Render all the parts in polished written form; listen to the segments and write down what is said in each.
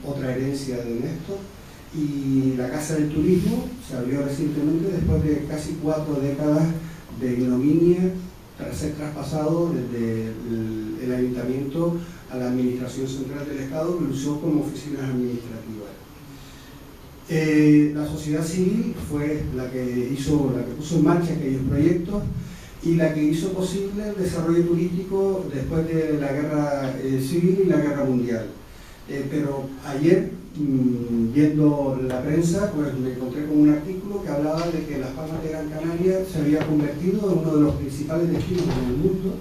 otra herencia de Néstor, y la Casa del Turismo se abrió recientemente después de casi 4 décadas de ignominia tras ser traspasado desde el ayuntamiento a la Administración Central del Estado, que lo usó como oficinas administrativas. La sociedad civil fue la que puso en marcha aquellos proyectos y la que hizo posible el desarrollo turístico después de la guerra civil y la guerra mundial. Pero ayer, viendo la prensa, pues me encontré con un artículo que hablaba de que Las Palmas de Gran Canaria se había convertido en uno de los principales destinos en el mundo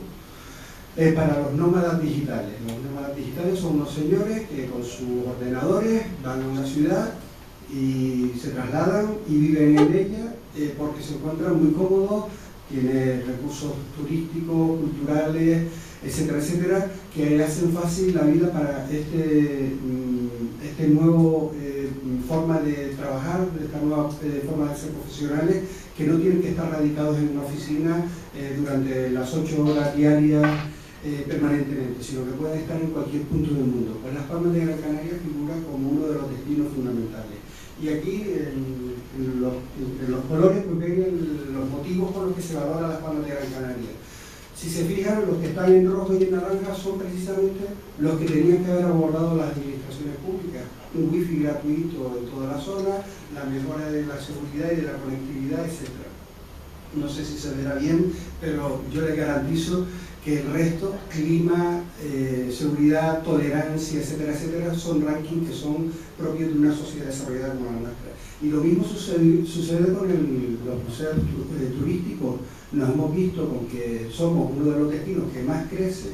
para los nómadas digitales. Los nómadas digitales son unos señores que con sus ordenadores van a una ciudad y se trasladan y viven en ella porque se encuentran muy cómodos, tiene recursos turísticos, culturales, etcétera, etcétera, que hacen fácil la vida para este nuevo forma de trabajar, esta nueva forma de ser profesionales, que no tienen que estar radicados en una oficina durante las 8 horas diarias permanentemente, sino que pueden estar en cualquier punto del mundo. Pues Las Palmas de Gran Canaria figura como uno de los destinos fundamentales. Y aquí, en los colores, pues ven los motivos por los que se valora Las Palmas de Gran Canaria. Si se fijan, los que están en rojo y en naranja son precisamente los que tenían que haber abordado las administraciones públicas. Un wifi gratuito en toda la zona, la mejora de la seguridad y de la conectividad, etc. No sé si se verá bien, pero yo les garantizo que el resto, clima, seguridad, tolerancia, etcétera, etcétera, son rankings que son propios de una sociedad desarrollada como la nuestra. Y lo mismo sucede con los museos turísticos. Nos hemos visto con que somos uno de los destinos que más crece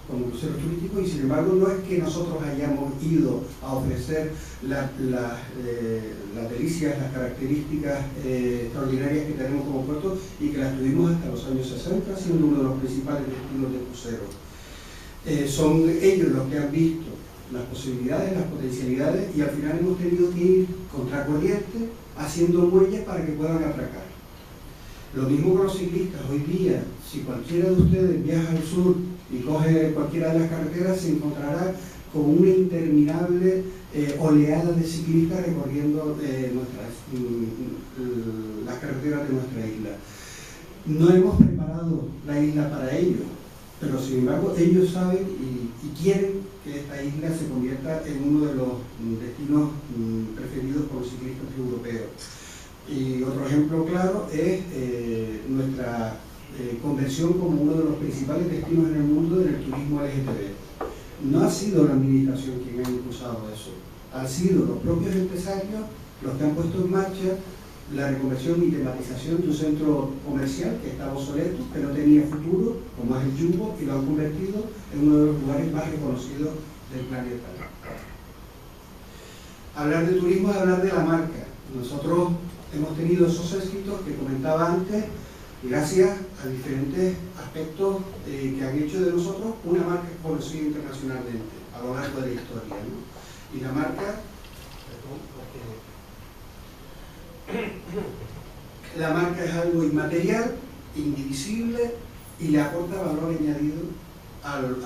como cruceros turísticos, y sin embargo no es que nosotros hayamos ido a ofrecer las delicias, las características extraordinarias que tenemos como puerto, y que las tuvimos hasta los años 60, siendo uno de los principales destinos de cruceros. Son ellos los que han visto las posibilidades, las potencialidades, y al final hemos tenido que ir contracorriente haciendo muelles para que puedan atracar. Lo mismo con los ciclistas. Hoy día, si cualquiera de ustedes viaja al sur y coge cualquiera de las carreteras, se encontrará con una interminable oleada de ciclistas recorriendo las carreteras de nuestra isla. No hemos preparado la isla para ello, pero sin embargo ellos saben y quieren que esta isla se convierta en uno de los destinos preferidos por los ciclistas europeos. Y otro ejemplo claro es nuestra conversión como uno de los principales destinos en el mundo del turismo LGTB. No ha sido la administración quien ha impulsado eso, han sido los propios empresarios los que han puesto en marcha la reconversión y tematización de un centro comercial que estaba obsoleto, que no tenía futuro, como es el Jumbo, y lo han convertido en uno de los lugares más reconocidos del planeta. Hablar de turismo es hablar de la marca. Nosotros hemos tenido esos éxitos que comentaba antes, gracias a diferentes aspectos que han hecho de nosotros una marca conocida internacionalmente a lo largo de la historia, ¿no? Y la marca, la marca es algo inmaterial, indivisible, y le aporta valor añadido al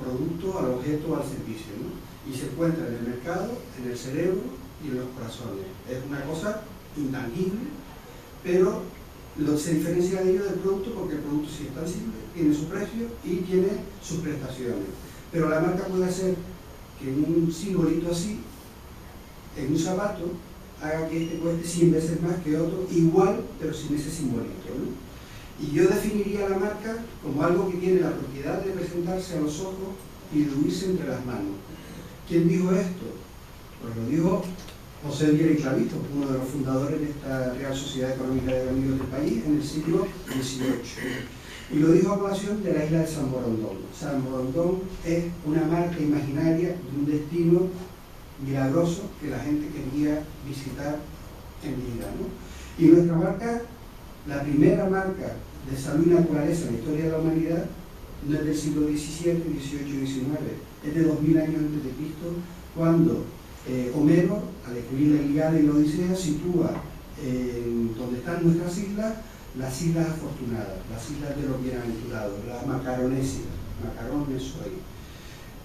producto, al objeto, al servicio, ¿no? Y se encuentra en el mercado, en el cerebro y en los corazones. Es una cosa intangible, pero se diferencia de ello del producto, porque el producto sí es tangible, tiene su precio y tiene sus prestaciones. Pero la marca puede hacer que un simbolito así, en un zapato, haga que este cueste 100 veces más que otro, igual, pero sin ese simbolito, ¿no? Y yo definiría la marca como algo que tiene la propiedad de presentarse a los ojos y diluirse entre las manos. ¿Quién dijo esto? Pues lo dijo José Viera y Clavito, uno de los fundadores de esta Real Sociedad Económica de Amigos del País en el siglo XVIII. Y lo dijo a colación de la isla de San Borondón. San Borondón es una marca imaginaria de un destino milagroso que la gente quería visitar en vida, ¿no? Y nuestra marca, la primera marca de salud y naturaleza en la historia de la humanidad, no es del siglo XVII, XVIII y XIX, es de 2000 años antes de Cristo, cuando Homero, al escribir la Ilíada y la Odisea, sitúa donde están nuestras islas, las islas afortunadas, las islas de los bienaventurados, las macaronésidas, macarones hoy.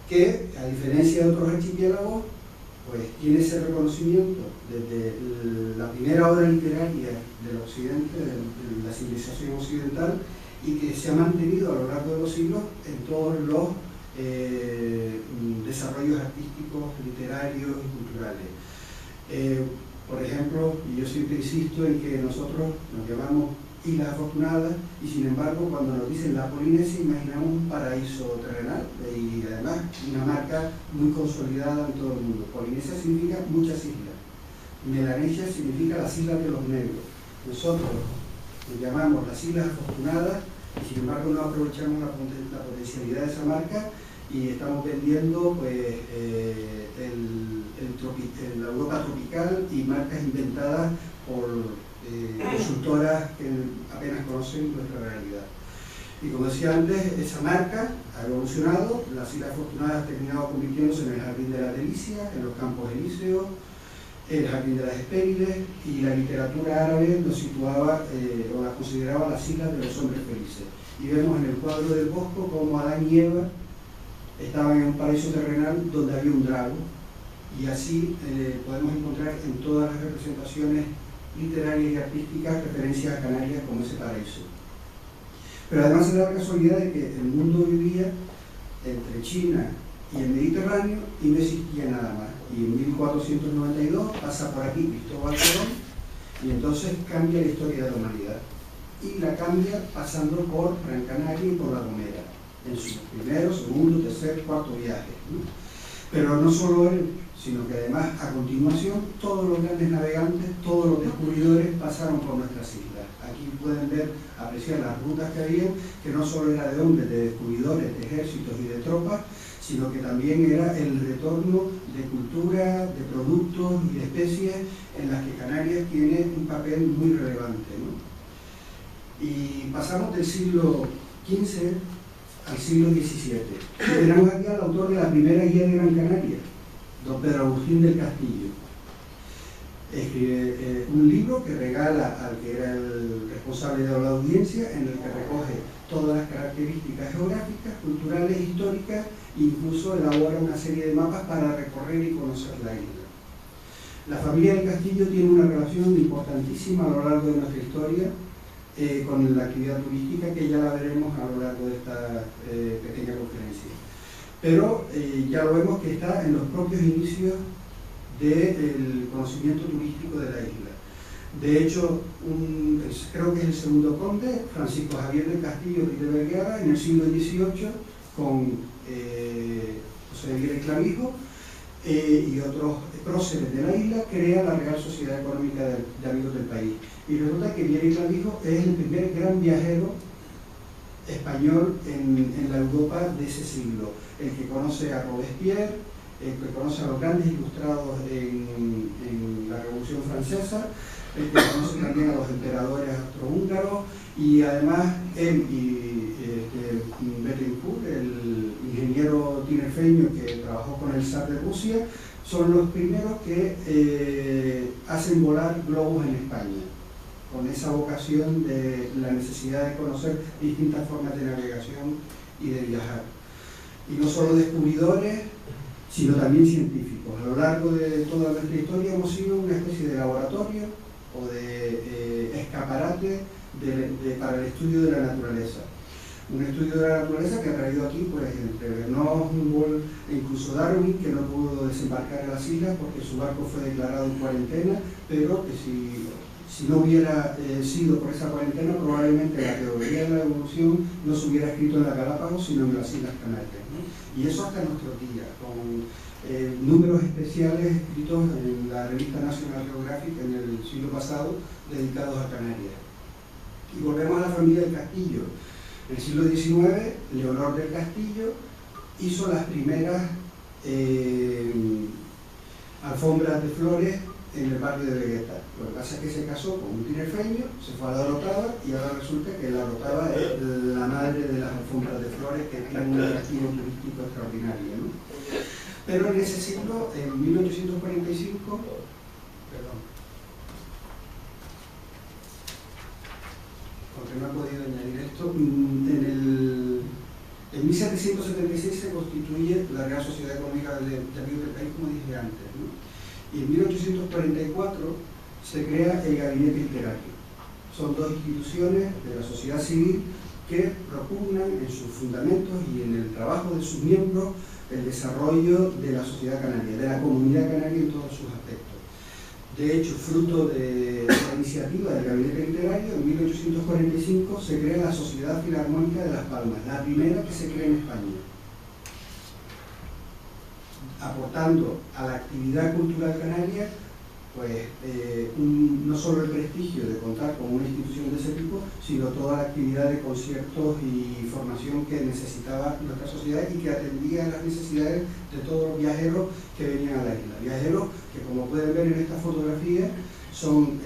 que, a diferencia de otros archipiélagos, pues tiene ese reconocimiento desde la primera obra literaria del occidente, de la civilización occidental, y que se ha mantenido a lo largo de los siglos en todos los desarrollos artísticos, literarios y culturales. Por ejemplo, y yo siempre insisto en que nosotros nos llamamos Islas Afortunadas, y sin embargo cuando nos dicen la Polinesia imaginamos un paraíso terrenal y además una marca muy consolidada en todo el mundo. Polinesia significa muchas islas, Melanesia significa las islas de los negros. Nosotros nos llamamos las Islas Afortunadas y sin embargo no aprovechamos la potencialidad de esa marca y estamos vendiendo pues, la Europa tropical y marcas inventadas por consultoras que apenas conocen nuestra realidad. Y como decía antes, esa marca ha evolucionado, las Islas Afortunadas han terminado convirtiéndose en el Jardín de la Delicia, en los Campos Elíseos, el Jardín de las Hespérides, y la literatura árabe lo situaba o la consideraba las Islas de los Hombres Felices. Y vemos en el cuadro del Bosco cómo Adán y Eva estaban en un paraíso terrenal donde había un drago, y así podemos encontrar en todas las representaciones literarias y artísticas referencias a Canarias como ese paraíso. Pero además se da la casualidad de que el mundo vivía entre China y el Mediterráneo y no existía nada más. Y en 1492 pasa por aquí Cristóbal Colón y entonces cambia la historia de la humanidad. Y la cambia pasando por Gran Canaria y por La Gomera, en su primero, segundo, tercer, cuarto viaje, ¿no? Pero no solo él, sino que además a continuación todos los grandes navegantes, todos los descubridores pasaron por nuestras islas. Aquí pueden ver, apreciar las rutas que había, que no solo era de hombres, de descubridores, de ejércitos y de tropas, sino que también era el retorno de cultura, de productos y de especies en las que Canarias tiene un papel muy relevante, ¿no? Y pasamos del siglo XV al siglo XVII. Y tenemos aquí al autor de la primera guía de Gran Canaria, don Pedro Agustín del Castillo. Escribe un libro que regala al que era el responsable de la audiencia, en el que recoge todas las características geográficas, culturales, históricas, e incluso elabora una serie de mapas para recorrer y conocer la isla. La familia del Castillo tiene una relación importantísima a lo largo de nuestra historia con la actividad turística, que ya la veremos a lo largo de esta pequeña conferencia. Pero ya lo vemos que está en los propios inicios del conocimiento turístico de la isla. De hecho, creo que es el segundo conde, Francisco Javier del Castillo y de Vergara, en el siglo XVIII, con José Aguirre Clavijo y otros próceres de la isla, crea la Real Sociedad Económica de Amigos del País. Y resulta que Aguirre Clavijo es el primer gran viajero español en la Europa de ese siglo, el que conoce a Robespierre, el que conoce a los grandes ilustrados en la Revolución Francesa, el que conoce también a los emperadores austrohúngaros, y además él y Bettencourt, el ingeniero tinerfeño que trabajó con el zar de Rusia, son los primeros que hacen volar globos en España, con esa vocación de la necesidad de conocer distintas formas de navegación y de viajar. Y no solo descubridores, sino también científicos. A lo largo de toda nuestra historia hemos sido una especie de laboratorio o de escaparate para el estudio de la naturaleza. Un estudio de la naturaleza que ha traído aquí, pues, entre Vernon, Humboldt e incluso Darwin, que no pudo desembarcar en las islas porque su barco fue declarado en cuarentena, pero que si no hubiera sido por esa cuarentena, probablemente la teoría de la evolución no se hubiera escrito en la Galápagos, sino en las Islas Canarias, ¿no? Y eso hasta nuestros días, con números especiales escritos en la revista National Geographic en el siglo pasado, dedicados a Canarias. Y volvemos a la familia del Castillo. En el siglo XIX, Leonor del Castillo hizo las primeras alfombras de flores en el barrio de Vegueta. Lo que pasa es que se casó con un tinerfeño, se fue a la Orotava, y ahora resulta que la Orotava es la madre de las alfombras de flores, que tiene un atractivo turístico extraordinario, ¿no? Pero en ese siglo, en 1845, porque no he podido añadir esto, En 1776 se constituye la Real Sociedad Económica de Amigos del País, como dije antes, ¿no? Y en 1844 se crea el Gabinete Literario. Son dos instituciones de la sociedad civil que propugnan en sus fundamentos y en el trabajo de sus miembros el desarrollo de la sociedad canaria, de la comunidad canaria en todos sus aspectos. De hecho, fruto de la iniciativa del Gabinete Literario, en 1845 se crea la Sociedad Filarmónica de Las Palmas, la primera que se crea en España, aportando a la actividad cultural canaria pues, no solo el prestigio de contar con una institución de ese tipo, sino toda la actividad de conciertos y formación que necesitaba nuestra sociedad y que atendía a las necesidades de todos los viajeros que venían a la isla. Viajeros que, como pueden ver en esta fotografía, son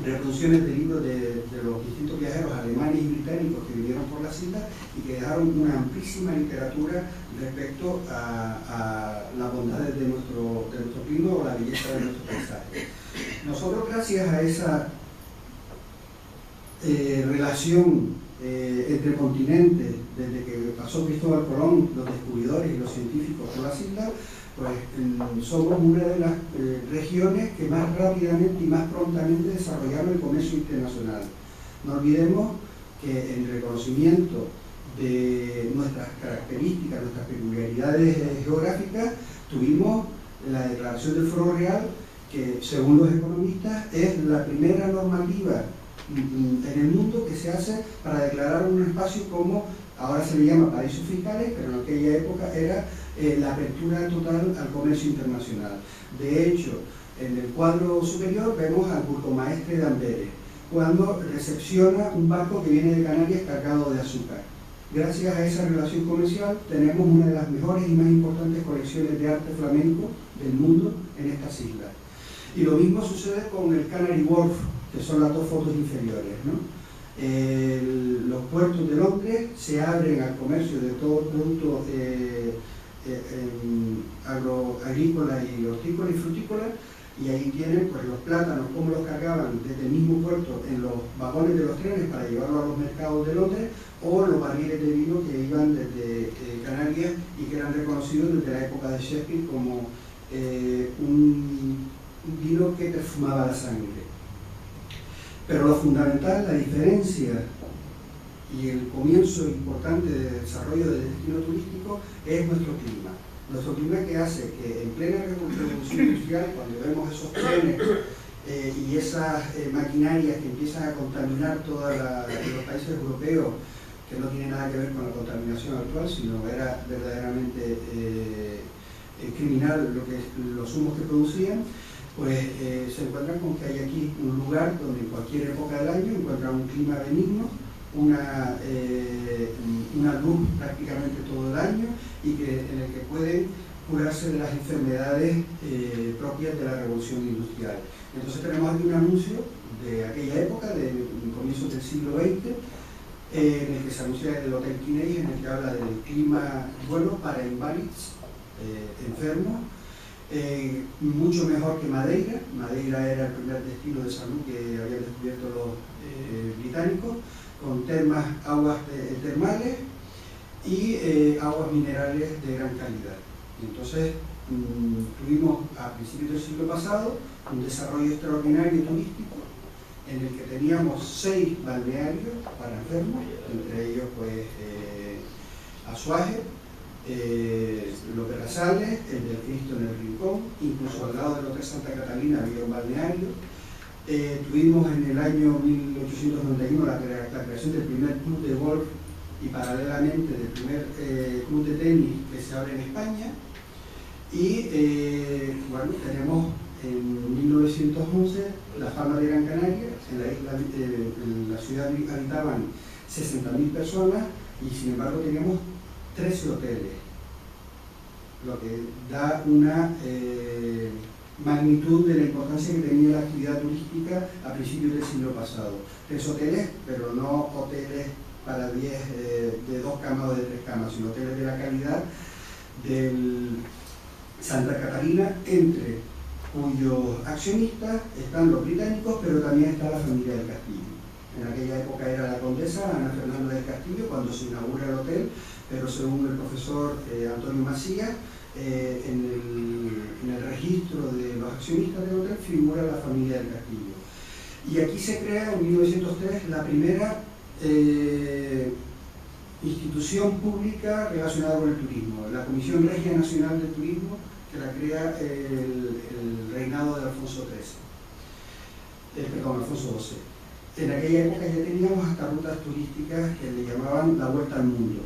reproducciones de libros de los distintos viajeros alemanes y británicos que vinieron por las islas y que dejaron una amplísima literatura respecto a las bondades de nuestro clima o la belleza de nuestro paisaje. Nosotros, gracias a esa relación entre continentes, desde que pasó Cristóbal Colón, los descubridores y los científicos por las islas, pues somos una de las regiones que más rápidamente y más prontamente desarrollaron el comercio internacional. No olvidemos que en reconocimiento de nuestras características, nuestras peculiaridades geográficas, tuvimos la declaración del Foro Real, que según los economistas es la primera normativa en el mundo que se hace para declarar un espacio como, ahora se le llama paraísos fiscales, pero en aquella época era la apertura total al comercio internacional. De hecho, en el cuadro superior vemos al burgomaestre de Amberes, cuando recepciona un barco que viene de Canarias cargado de azúcar. Gracias a esa relación comercial tenemos una de las mejores y más importantes colecciones de arte flamenco del mundo en estas islas. Y lo mismo sucede con el Canary Wharf, que son las dos fotos inferiores, ¿no? Los puertos de Londres se abren al comercio de todo producto agrícola y hortícola y frutícola, y ahí tienen pues, los plátanos, cómo los cargaban desde el mismo puerto en los vagones de los trenes para llevarlos a los mercados de Londres, o los barriles de vino que iban desde Canarias y que eran reconocidos desde la época de Shakespeare como un vino que perfumaba la sangre. Pero lo fundamental, la diferencia y el comienzo importante de desarrollo del destino turístico es nuestro clima. Nuestro clima, que hace que en plena revolución industrial, cuando vemos esos trenes y esas maquinarias que empiezan a contaminar todos los países europeos, que no tiene nada que ver con la contaminación actual, sino era verdaderamente criminal los humos que producían, pues se encuentran con que hay aquí un lugar donde en cualquier época del año encuentran un clima benigno, una luz prácticamente todo el año y en el que pueden curarse de las enfermedades propias de la revolución industrial. Entonces tenemos aquí un anuncio de aquella época, de comienzos del siglo XX, en el que se anuncia el Hotel Kinei, en el que habla del clima bueno para inválidos, enfermos, mucho mejor que Madeira. Madeira era el primer destino de salud que habían descubierto los británicos, con aguas termales y aguas minerales de gran calidad. Entonces tuvimos a principios del siglo pasado un desarrollo extraordinario turístico en el que teníamos 6 balnearios para enfermos, entre ellos pues Azuaje, los Berrazales, el del Cristo en el Rincón, incluso al lado del Hotel Santa Catalina había un balneario. Tuvimos en el año 1891 la creación del primer club de golf y paralelamente del primer club de tenis que se abre en España. Y bueno, tenemos en 1911 Las Palmas de Gran Canaria. En la ciudad habitaban 60.000 personas y sin embargo teníamos 13 hoteles, lo que da una magnitud de la importancia que tenía la actividad turística a principios del siglo pasado. 3 hoteles, pero no hoteles para 10 de 2 camas o de 3 camas, sino hoteles de la calidad del Santa Catalina, entre cuyos accionistas están los británicos, pero también está la familia del Castillo. en aquella época era la condesa Ana Fernanda del Castillo, cuando se inaugura el hotel, pero según el profesor Antonio Macías, en el registro de los accionistas del hotel figura la familia del Castillo. Y aquí se crea en 1903 la primera institución pública relacionada con el turismo, la Comisión Regia Nacional del Turismo, que la crea el reinado de Alfonso XII. En aquella época ya teníamos hasta rutas turísticas que le llamaban la Vuelta al Mundo.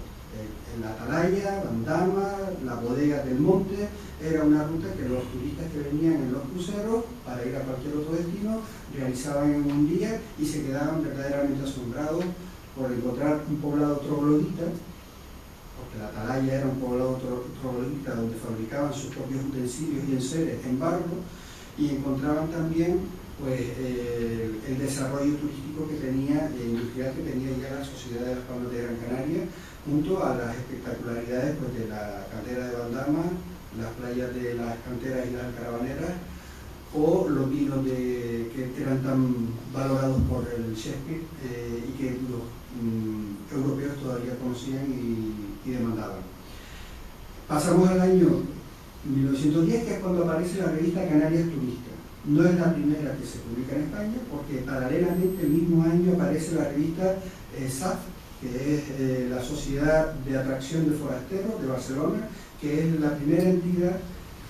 En la Atalaya, Bandama, la Bodega del Monte, era una ruta que los turistas que venían en los cruceros para ir a cualquier otro destino realizaban en un día y se quedaban verdaderamente asombrados por encontrar un poblado troglodita, porque la Atalaya era un poblado troglodita donde fabricaban sus propios utensilios y enseres en barro, y encontraban también pues, el desarrollo turístico que tenía, industrial que tenía ya la Sociedad de las Palmas de Gran Canaria, junto a las espectacularidades pues, de la cantera de Bandama, las playas de las canteras y las carabaneras, o los vinos que eran tan valorados por el Shakespeare y que los europeos todavía conocían y demandaban. Pasamos al año 1910, que es cuando aparece la revista Canarias Turista. No es la primera que se publica en España, porque paralelamente el mismo año aparece la revista SAF, que es la Sociedad de Atracción de Forasteros de Barcelona, que es la primera entidad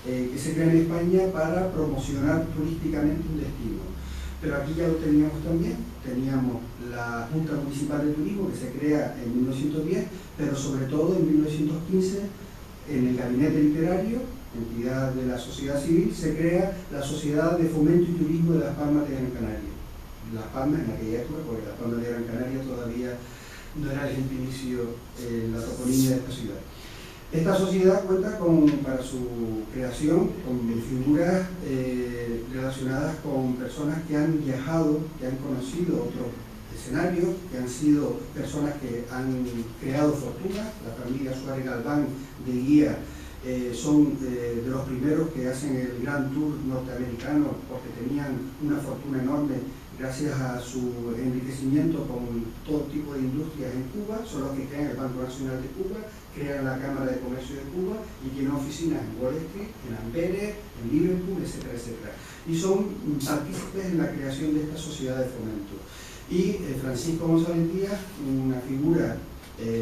que se crea en España para promocionar turísticamente un destino. Pero aquí ya lo teníamos también, teníamos la Junta Municipal de Turismo, que se crea en 1910, pero sobre todo en 1915, en el Gabinete Literario, entidad de la sociedad civil, se crea la Sociedad de Fomento y Turismo de las Palmas de Gran Canaria. Las Palmas en aquella época, porque las Palmas de Gran Canaria todavía no era el gentilicio en la toponimia de esta ciudad. Esta sociedad cuenta para su creación con figuras relacionadas con personas que han viajado, que han conocido otros escenarios, que han sido personas que han creado fortuna. La familia Suárez Galván de Guía son de los primeros que hacen el Gran Tour norteamericano, porque tenían una fortuna enorme gracias a su enriquecimiento con todo tipo de industrias en Cuba. Son los que crean el Banco Nacional de Cuba, crean la Cámara de Comercio de Cuba y tienen oficinas en Wall Street, en Amberes, en Liverpool, etcétera, etcétera. Y son partícipes en la creación de esta sociedad de fomento. Y Francisco González Díaz, una figura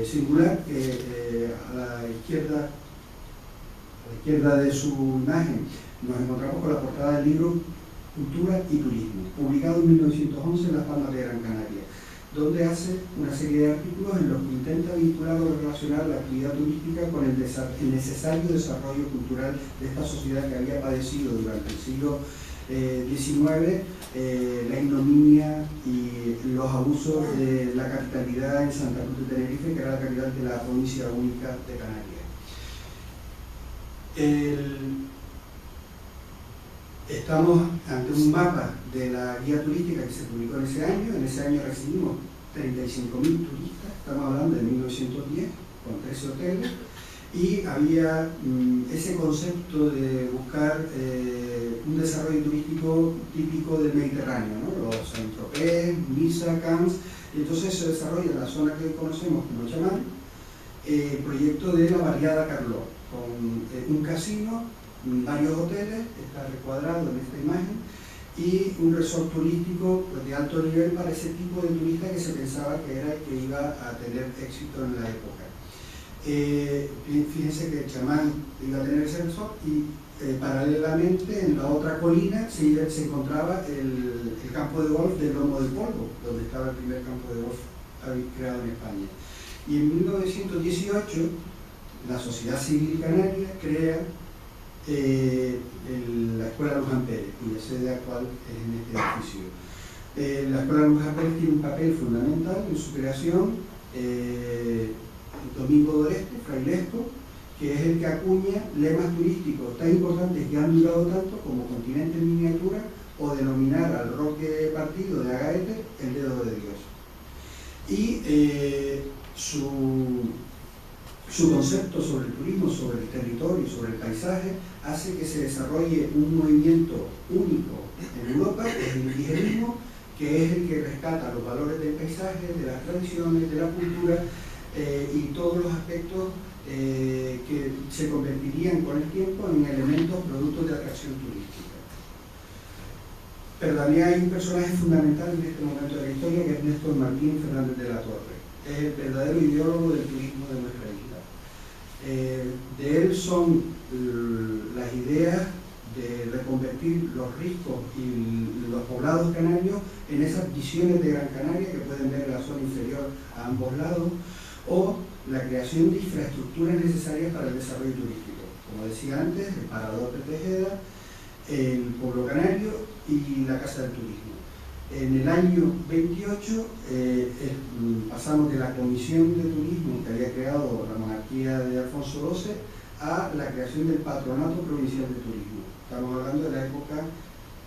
singular que a la izquierda de su imagen nos encontramos con la portada del libro Cultura y Turismo, publicado en 1911 en Las Palmas de Gran Canaria, donde hace una serie de artículos en los que intenta vincular o relacionar la actividad turística con el necesario desarrollo cultural de esta sociedad que había padecido durante el siglo XIX la ignominia y los abusos de la capitalidad en Santa Cruz de Tenerife, que era la capital de la provincia única de Canarias. Estamos ante un mapa de la guía turística que se publicó en ese año. En ese año recibimos 35.000 turistas, estamos hablando de 1910, con 13 hoteles, y había ese concepto de buscar un desarrollo turístico típico del Mediterráneo, ¿no? Los Saint-Tropez, Niza, Cannes, y entonces se desarrolla en la zona que hoy conocemos como Chamán, el proyecto de la Barriada Carló, con un casino, varios hoteles, está recuadrado en esta imagen, y un resort turístico pues, de alto nivel para ese tipo de turista que se pensaba que era el que iba a tener éxito en la época. Fíjense que Chamán iba a tener ese resort y paralelamente en la otra colina se encontraba el campo de golf del Lomo del Polvo, donde estaba el primer campo de golf creado en España. Y en 1918 la Sociedad Civil Canaria crea la Escuela Luján Pérez, cuya sede actual es en este edificio. La Escuela Luján Pérez tiene un papel fundamental en su creación. Domingo Doreste, frailesco, que es el que acuña lemas turísticos tan importantes que han durado tanto como Continente en Miniatura o denominar al roque partido de Agaete el dedo de Dios. Y su concepto sobre el turismo, sobre el territorio, sobre el paisaje, hace que se desarrolle un movimiento único en Europa, que es el indigenismo, que es el que rescata los valores del paisaje, de las tradiciones, de la cultura y todos los aspectos que se convertirían con el tiempo en elementos productos de atracción turística. Pero también hay un personaje fundamental en este momento de la historia, que es Néstor Martín Fernández de la Torre. Es el verdadero ideólogo del turismo de nuestra isla. De él son las ideas de reconvertir los riscos y los poblados canarios en esas visiones de Gran Canaria que pueden ver en la zona inferior a ambos lados, o la creación de infraestructuras necesarias para el desarrollo turístico. Como decía antes, el Parador de Tejeda, el Pueblo Canario y la Casa del Turismo. En el año 28 pasamos de la Comisión de Turismo que había creado la monarquía de Alfonso XII a la creación del Patronato Provincial de Turismo. Estamos hablando de la época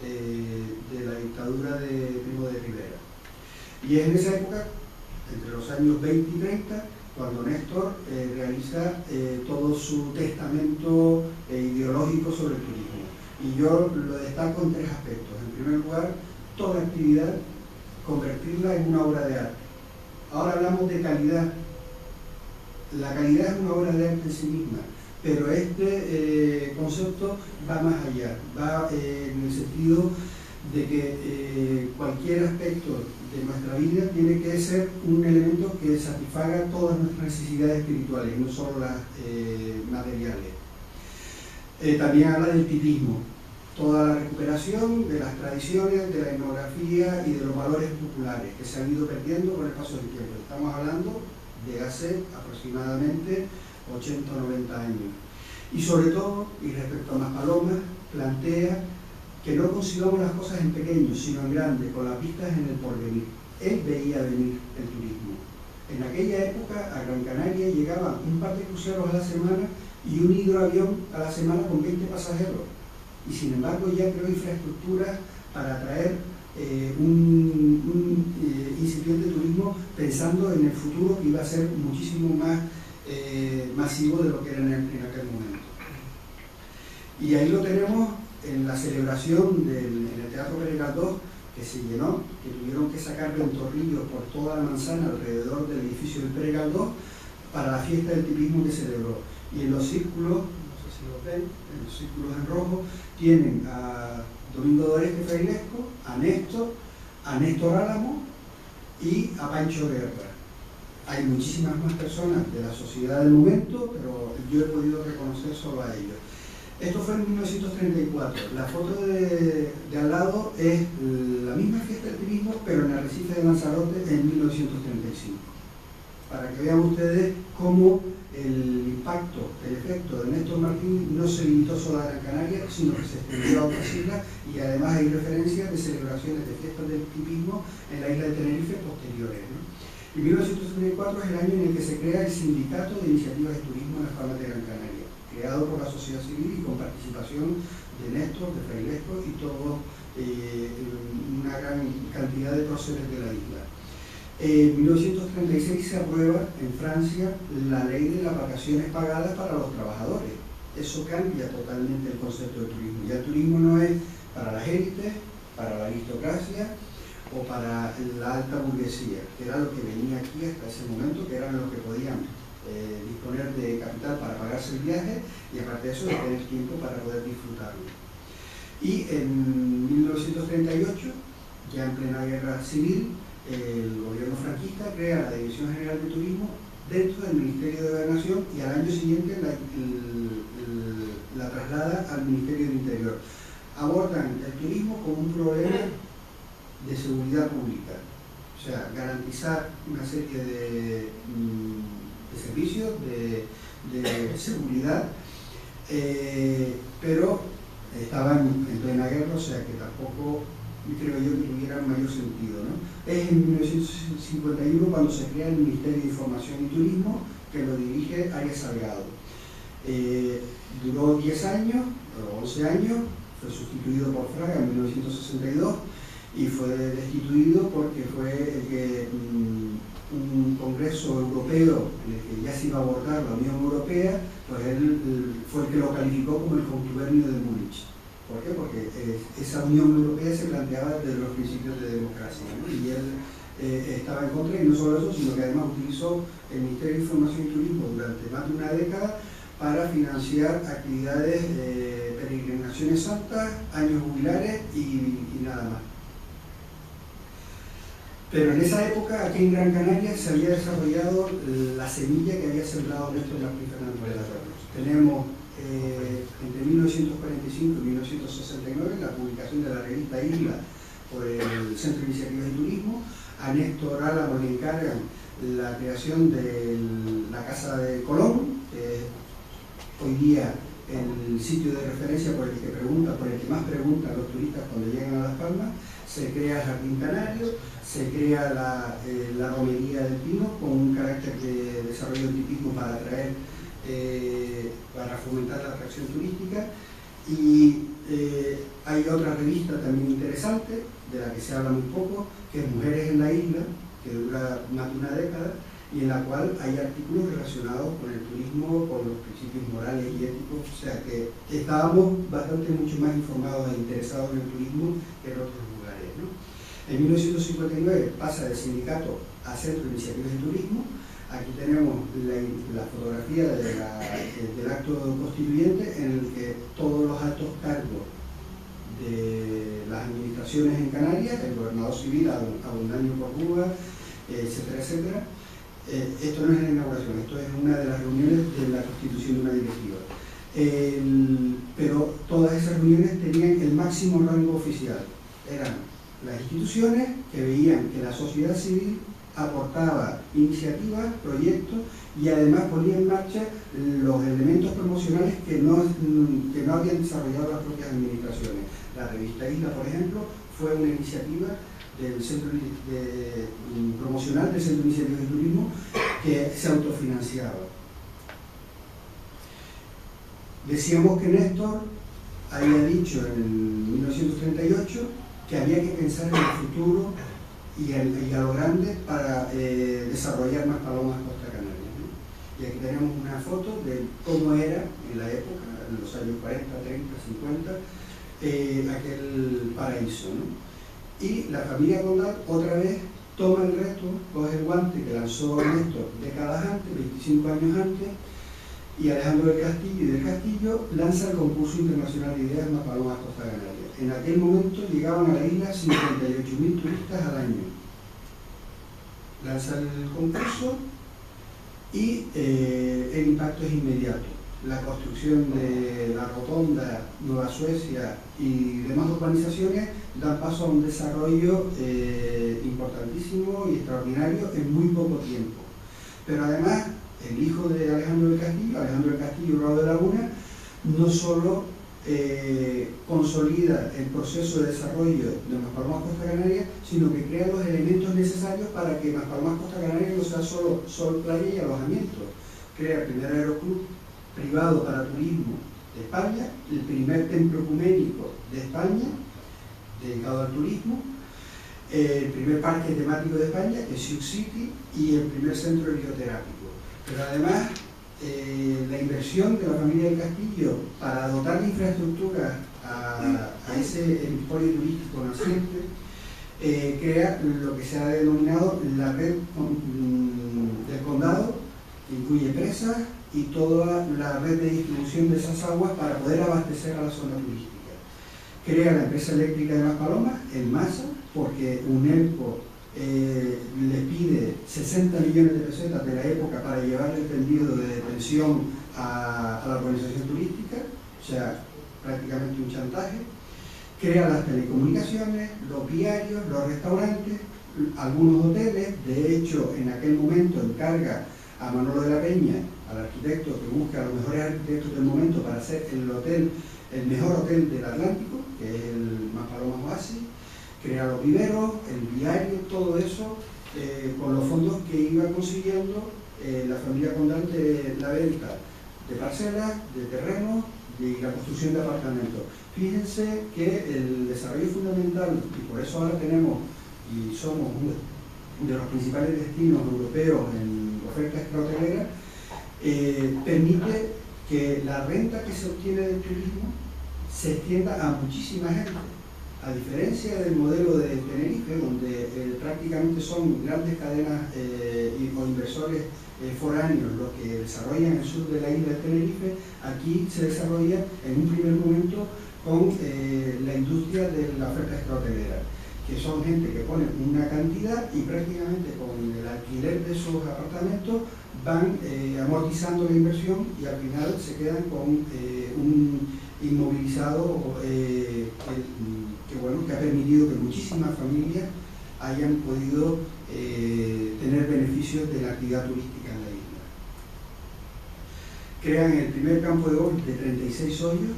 de la dictadura de Primo de Rivera. Y es en esa época, entre los años 20 y 30, cuando Néstor realiza todo su testamento ideológico sobre el turismo. Y yo lo destaco en tres aspectos. En primer lugar, toda actividad, convertirla en una obra de arte. Ahora hablamos de calidad. La calidad es una obra de arte en sí misma, pero este concepto va más allá, va en el sentido de que cualquier aspecto de nuestra vida tiene que ser un elemento que satisfaga todas nuestras necesidades espirituales, no solo las materiales. También habla del tipismo, toda la recuperación de las tradiciones, de la etnografía y de los valores populares que se han ido perdiendo con el paso del tiempo. Estamos hablando de hace aproximadamente 80 o 90 años. Y sobre todo, y respecto a Maspalomas, plantea que no concibamos las cosas en pequeño, sino en grande, con las vistas en el porvenir. Él veía venir el turismo. En aquella época a Gran Canaria llegaban un par de cruceros a la semana y un hidroavión a la semana con 20 pasajeros. Y sin embargo ya creó infraestructuras para atraer un incipiente turismo pensando en el futuro que iba a ser muchísimo más masivo de lo que era en aquel momento. Y ahí lo tenemos en la celebración en el Teatro Pere Galdós, que se llenó, que tuvieron que sacar ventorrillos por toda la manzana alrededor del edificio del Pere Galdós para la fiesta del tipismo que celebró. Y en los círculos, no sé si lo ven, en los círculos en rojo, tienen a Domingo Doreste Frailesco, a Néstor Álamo y a Pancho Guerra. Hay muchísimas más personas de la sociedad del momento, pero yo he podido reconocer solo a ellos. Esto fue en 1934. La foto de al lado es la misma fiesta del turismo, pero en Arrecife de Lanzarote en 1935. Para que vean ustedes cómo el impacto, el efecto de Néstor Martín no se limitó solo a Gran Canaria, sino que se extendió a otras islas, y además hay referencias de celebraciones de fiestas del tipismo en la isla de Tenerife posteriores, ¿no? Y 1934 es el año en el que se crea el Sindicato de Iniciativas de Turismo en las Palmas de Gran Canaria, creado por la sociedad civil y con participación de Néstor, de Frailesco y todo una gran cantidad de próceres de la isla. En 1936 se aprueba en Francia la ley de las vacaciones pagadas para los trabajadores. Eso cambia totalmente el concepto de turismo. Ya el turismo no es para las élites, para la aristocracia o para la alta burguesía, que era lo que venía aquí hasta ese momento, que eran los que podían disponer de capital para pagarse el viaje y aparte de eso de tener tiempo para poder disfrutarlo. Y en 1938, ya en plena guerra civil, el gobierno franquista crea la Dirección General de Turismo dentro del Ministerio de Gobernación y al año siguiente la traslada al Ministerio del Interior. Abordan el turismo como un problema de seguridad pública, o sea, garantizar una serie de servicios de seguridad, pero estaban en plena guerra, o sea que tampoco creo yo que tuviera mayor sentido, ¿no? Es en 1951 cuando se crea el Ministerio de Información y Turismo, que lo dirige Arias Salgado. Duró 10 años, o 11 años, fue sustituido por Fraga en 1962 y fue destituido porque fue el que un congreso europeo en el que ya se iba a abordar la Unión Europea, pues él fue el que lo calificó como el contubernio de Múnich. ¿Por qué? Porque esa Unión Europea se planteaba desde los principios de democracia, ¿no? Y él estaba en contra, y no solo eso, sino que además utilizó el Ministerio de Información y Turismo durante más de una década para financiar actividades, peregrinaciones santas, años jubilares y nada más. Pero en esa época, aquí en Gran Canaria, se había desarrollado la semilla que había sembrado Néstor Martín Fernández. Tenemos entre 1945 y 1969 la publicación de la revista Isla por el Centro de Iniciativas de Turismo. A Néstor Álamo le encargan la creación de la Casa de Colón, que es hoy día el sitio de referencia por el que más preguntan los turistas cuando llegan a Las Palmas. Se crea el Jardín Canario, se crea la romería del Pino con un carácter de desarrollo del tipismo para atraer, para fomentar la atracción turística. Y hay otra revista también interesante, de la que se habla muy poco, que es Mujeres en la Isla, que dura más de una década, y en la cual hay artículos relacionados con el turismo, con los principios morales y éticos, o sea que estábamos bastante mucho más informados e interesados en el turismo que en otros lugares, ¿no? En 1959 pasa de sindicato a Centro de Iniciativas de Turismo. Aquí tenemos la fotografía del acto constituyente en el que todos los altos cargos de las administraciones en Canarias, el gobernador civil, Abundaño Porrúa, etcétera, etcétera. Esto no es la inauguración, esto es una de las reuniones de la constitución de una directiva. Pero todas esas reuniones tenían el máximo rango oficial. Eran las instituciones que veían que la sociedad civil aportaba iniciativas, proyectos y además ponía en marcha los elementos promocionales que no habían desarrollado las propias administraciones. La revista Isla, por ejemplo, fue una iniciativa del Centro promocional del Centro de Iniciativas de Turismo que se autofinanciaba. Decíamos que Néstor había dicho en 1938 que había que pensar en el futuro y a lo grande para desarrollar Maspalomas Costa Canaria, ¿no? Y aquí tenemos una foto de cómo era en la época, en los años 40, 30, 50, aquel paraíso, ¿no? Y la familia Condal otra vez toma el reto, coge el guante que lanzó Néstor décadas antes, 25 años antes, y Alejandro del Castillo lanza el concurso internacional de ideas Maspalomas Costa Canaria. En aquel momento llegaban a la isla 58.000 turistas al año. Lanza el concurso y el impacto es inmediato. La construcción de la Rotonda, Nueva Suecia y demás urbanizaciones dan paso a un desarrollo importantísimo y extraordinario en muy poco tiempo. Pero además, el hijo de Alejandro del Castillo Raúl de Laguna, no solo consolida el proceso de desarrollo de Maspalomas Costa Canaria, sino que crea los elementos necesarios para que Maspalomas Costa Canaria no sea solo sol, playa y alojamiento. Crea el primer aeroclub privado para turismo de España, el primer templo ecuménico de España dedicado al turismo, el primer parque temático de España, que es Sioux City, y el primer centro helioterápico. Pero además, la inversión de la familia del Castillo para dotar de infraestructura a ese emporio turístico naciente, crea lo que se ha denominado la red del condado, que incluye presas y toda la red de distribución de esas aguas para poder abastecer a la zona turística. Crea la empresa eléctrica de Maspalomas, en masa, porque UNELCO le pide 60 millones de pesetas de la época para llevar el tendido de detención a la organización turística, o sea, prácticamente un chantaje. Crea las telecomunicaciones, los viarios, los restaurantes, algunos hoteles. De hecho, en aquel momento encarga a Manolo de la Peña, al arquitecto que busca a los mejores arquitectos del momento para hacer el mejor hotel del Atlántico, que es el Maspalomas Oasis. Crea los viveros, el viario, todo eso con los fondos que iba consiguiendo la familia Condal de la venta de parcelas, de terrenos y la construcción de apartamentos. Fíjense que el desarrollo fundamental, y por eso ahora tenemos y somos uno de los principales destinos europeos en oferta extrahotelera, permite que la renta que se obtiene del turismo se extienda a muchísima gente. A diferencia del modelo de Tenerife, donde prácticamente son grandes cadenas o inversores foráneos los que desarrollan el sur de la isla de Tenerife, aquí se desarrolla en un primer momento con la industria de la oferta extrahotelera, que son gente que pone una cantidad y prácticamente con el alquiler de esos apartamentos van amortizando la inversión y al final se quedan con un inmovilizado que ha permitido que muchísimas familias hayan podido tener beneficios de la actividad turística en la isla. Crean el primer campo de golf de 36 hoyos,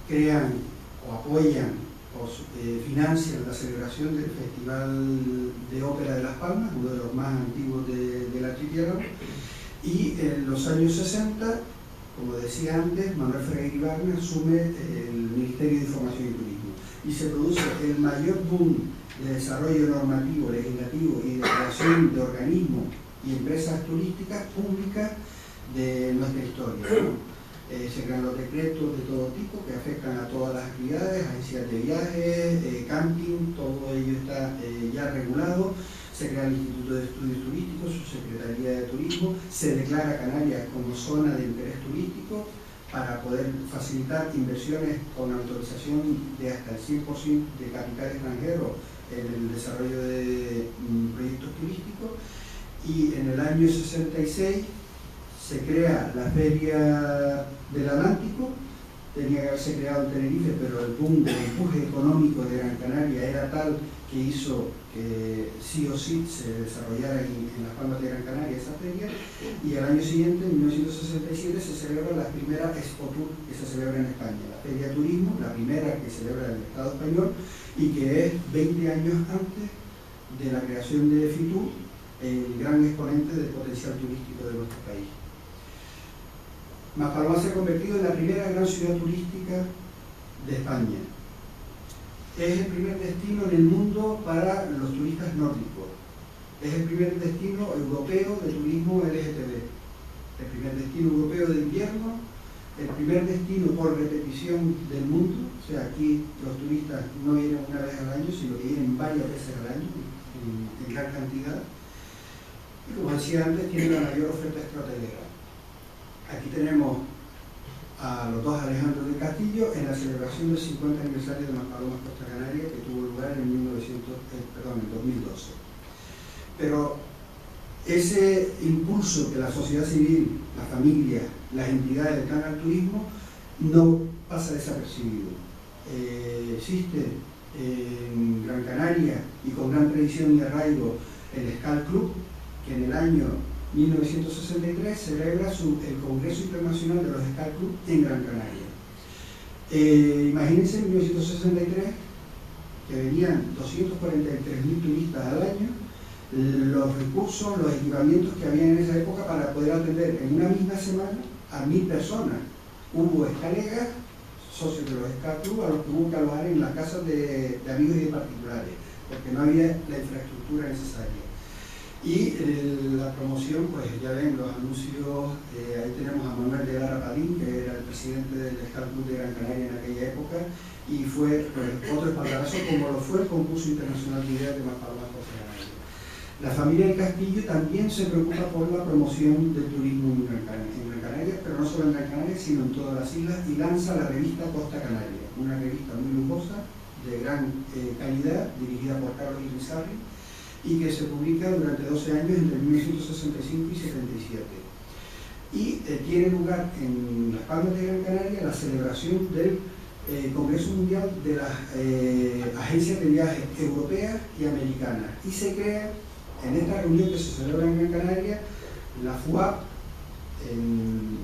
crean o apoyan o financian la celebración del Festival de Ópera de Las Palmas, uno de los más antiguos del archipiélago, y en los años 60, como decía antes, Manuel Ferreira Ibarne asume el Ministerio de Información y Turismo y se produce el mayor boom de desarrollo normativo, legislativo y de creación de organismos y empresas turísticas públicas de nuestra historia, ¿no? Se crean los decretos de todo tipo que afectan a todas las actividades, agencias de viajes, camping, todo ello está ya regulado. Se crea el Instituto de Estudios Turísticos, su Secretaría de Turismo, se declara Canarias como zona de interés turístico para poder facilitar inversiones con autorización de hasta el 100% de capital extranjero en el desarrollo de proyectos turísticos. Y en el año 66 se crea la Feria del Atlántico, tenía que haberse creado en Tenerife, pero el boom del empuje económico de Gran Canaria era tal que hizo que sí o sí se desarrollara en las Palmas de Gran Canaria esa feria, y al año siguiente, en 1967, se celebra la primera Expo Tour que se celebra en España, la Feria de Turismo, la primera que celebra el Estado español y que es 20 años antes de la creación de FITUR, el gran exponente del potencial turístico de nuestro país. Maspalomas se ha convertido en la primera gran ciudad turística de España. Es el primer destino en el mundo para los turistas nórdicos. Es el primer destino europeo de turismo LGTB. El primer destino europeo de invierno, el primer destino por repetición del mundo. O sea, aquí los turistas no vienen una vez al año, sino que vienen varias veces al año, en gran cantidad. Y como decía antes, tiene la mayor oferta extrahotelera. Aquí tenemos a los dos Alejandros del Castillo en la celebración del 50 aniversario de Maspalomas Costa Canaria, que tuvo lugar en 2012. Pero ese impulso que la sociedad civil, la familia, las entidades declaran al turismo no pasa desapercibido. Existe en Gran Canaria y con gran tradición y arraigo el Skal Club, que en el año 1963 celebra el Congreso Internacional de los Skal Club en Gran Canaria. Imagínense en 1963 que venían 243.000 turistas al año, los recursos, los equipamientos que había en esa época para poder atender en una misma semana a 1.000 personas. Hubo escalegas, socios de los Skal Club, a los que hubo que alojar en las casas de amigos y de particulares, porque no había la infraestructura necesaria. Y la promoción, pues ya ven los anuncios, ahí tenemos a Manuel de Garra Padín, que era el presidente del Skal Club de Gran Canaria en aquella época, y fue pues, otro espaldarazo, como lo fue el concurso internacional de ideas de Maspalomas Costa Canaria. La familia del Castillo también se preocupa por la promoción del turismo en Gran Canaria, pero no solo en Gran Canaria, sino en todas las islas, y lanza la revista Costa Canaria, una revista muy lujosa, de gran calidad, dirigida por Carlos Irizarry, y que se publica durante 12 años entre 1965 y 77. Y tiene lugar en Las Palmas de Gran Canaria la celebración del Congreso Mundial de las Agencias de Viajes Europeas y Americanas. Y se crea en esta reunión que se celebra en Gran Canaria la FUAP, en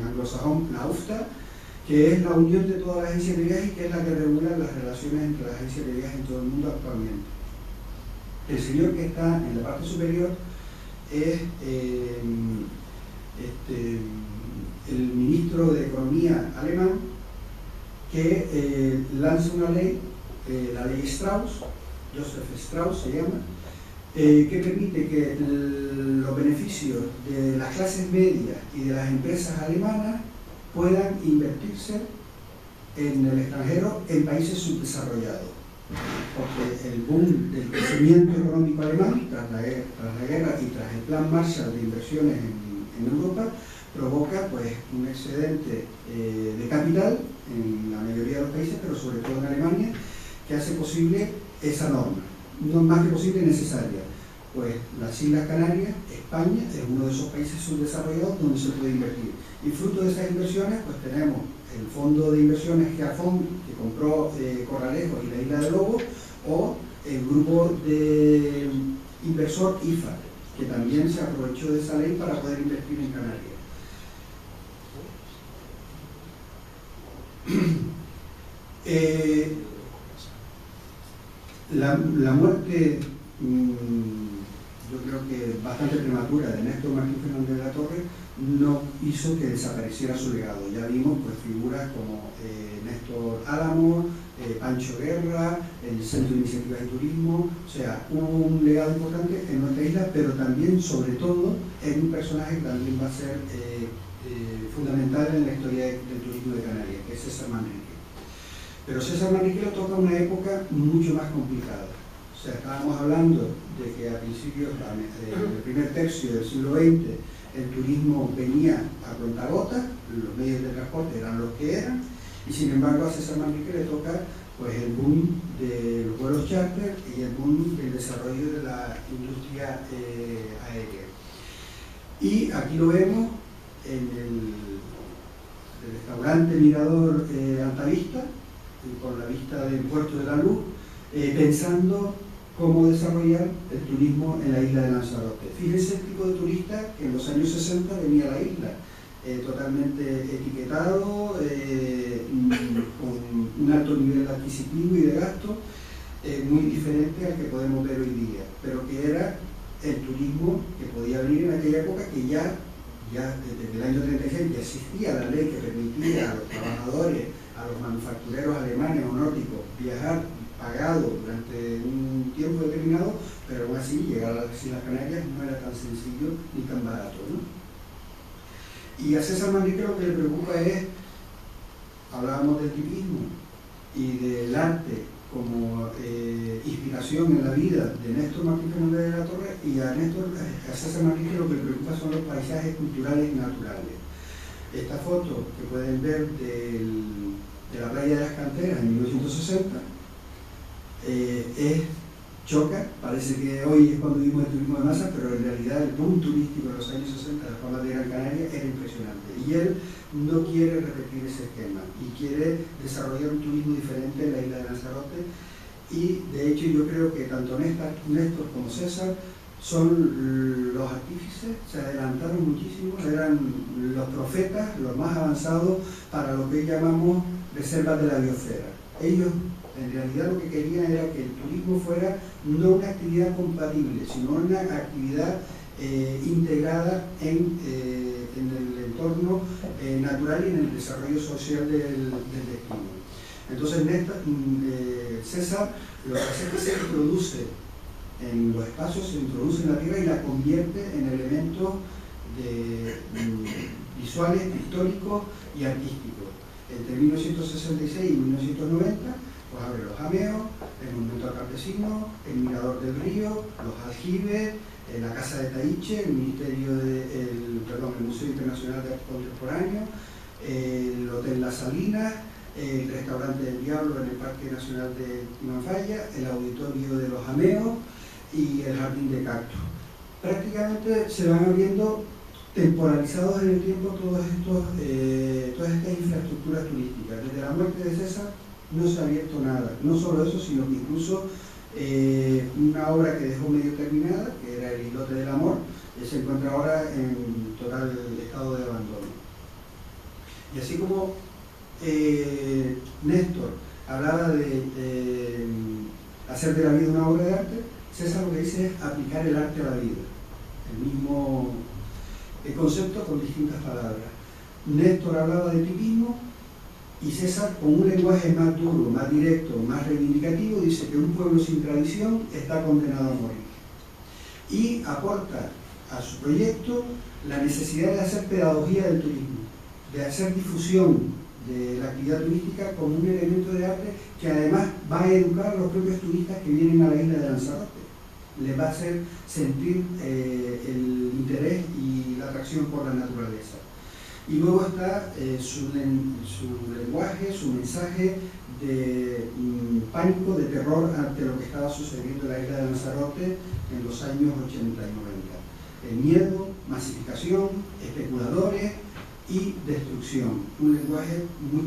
anglosajón la UFTA, que es la unión de todas las agencias de viajes y que es la que regula las relaciones entre las agencias de viajes en todo el mundo actualmente. El señor que está en la parte superior es el ministro de Economía alemán, que lanza una ley, la ley Strauss, Joseph Strauss se llama, que permite que los beneficios de las clases medias y de las empresas alemanas puedan invertirse en el extranjero en países subdesarrollados, porque el boom del crecimiento económico alemán tras la guerra y tras el plan Marshall de inversiones en Europa provoca pues un excedente de capital en la mayoría de los países, pero sobre todo en Alemania, que hace posible esa norma, no más que posible, necesaria. Pues las Islas Canarias, España, es uno de esos países subdesarrollados donde se puede invertir. Y fruto de esas inversiones, pues tenemos el fondo de inversiones GEAFON, que compró Corralejo y la Isla de Lobos, o el grupo de inversor IFA, que también se aprovechó de esa ley para poder invertir en Canarias. La muerte, yo creo que bastante prematura, de Néstor Martín Fernández de la Torre no hizo que desapareciera su legado. Ya vimos pues figuras como Néstor Álamo, Pancho Guerra, el Centro de Iniciativas de Turismo, o sea, hubo un legado importante en nuestra isla, pero también, sobre todo, en un personaje que también va a ser fundamental en la historia del turismo de Canarias, que es César Manrique. Pero César Manrique lo toca una época mucho más complicada. O sea, estábamos hablando de que a principios del primer tercio del siglo XX el turismo venía a cuentagotas, los medios de transporte eran los que eran, y sin embargo a César Manrique le toca pues el boom de los vuelos charter y el boom del desarrollo de la industria aérea. Y aquí lo vemos en el restaurante Mirador Altavista, con la vista del Puerto de la Luz, pensando cómo desarrollar el turismo en la isla de Lanzarote. Fíjense el tipo de turista que en los años 60 venía a la isla, totalmente etiquetado, con un alto nivel adquisitivo y de gasto, muy diferente al que podemos ver hoy día, pero que era el turismo que podía venir en aquella época, que ya desde el año 36 ya existía la ley que permitía a los trabajadores, a los manufactureros alemanes o nórdicos viajar pagado durante un tiempo determinado, pero aún así llegar a las Islas Canarias no era tan sencillo ni tan barato, ¿no? Y a César Manrique lo que le preocupa es, hablábamos del tipismo y del arte como inspiración en la vida de Néstor Martín Fernández de la Torre, y a César Manrique lo que le preocupa son los paisajes culturales y naturales. Esta foto que pueden ver de la playa de las Canteras en 1960 choca, parece que hoy es cuando vimos el turismo de masa, pero en realidad el boom turístico de los años 60 de las Palmas de Gran Canaria era impresionante, y él no quiere repetir ese esquema y quiere desarrollar un turismo diferente en la isla de Lanzarote. Y de hecho yo creo que tanto Néstor como César son los artífices, se adelantaron muchísimo, eran los profetas, los más avanzados para lo que hoy llamamos reservas de la biosfera. Ellos en realidad lo que querían era que el turismo fuera no una actividad compatible, sino una actividad integrada en el entorno natural y en el desarrollo social del destino. Entonces César lo que hace es que se introduce en los espacios, se introduce en la tierra y la convierte en elementos visuales, históricos y artísticos. Entre 1966 y 1990 pues abre los jameos, el monumento al campesino, el mirador del río, los aljibes, la casa de Taiche, el Museo Internacional de Arte Contemporáneo, el Hotel Las Salinas, el restaurante del Diablo en el Parque Nacional de Manfaya, el auditorio de los jameos y el jardín de cactus. Prácticamente se van abriendo temporalizados en el tiempo todas estas infraestructuras turísticas. Desde la muerte de César no se ha abierto nada, no solo eso, sino que incluso una obra que dejó medio terminada, que era el Islote del Amor, se encuentra ahora en total estado de abandono. Y así como Néstor hablaba de hacer de la vida una obra de arte, César lo que dice es aplicar el arte a la vida, el mismo concepto con distintas palabras. Néstor hablaba de tipismo y César, con un lenguaje más duro, más directo, más reivindicativo, dice que un pueblo sin tradición está condenado a morir. Y aporta a su proyecto la necesidad de hacer pedagogía del turismo, de hacer difusión de la actividad turística como un elemento de arte que además va a educar a los propios turistas que vienen a la isla de Lanzarote. Les va a hacer sentir el interés y la atracción por la naturaleza. Y luego está su lenguaje, su mensaje de pánico, de terror ante lo que estaba sucediendo en la isla de Lanzarote en los años 80 y 90. El miedo, masificación, especuladores y destrucción. Un lenguaje muy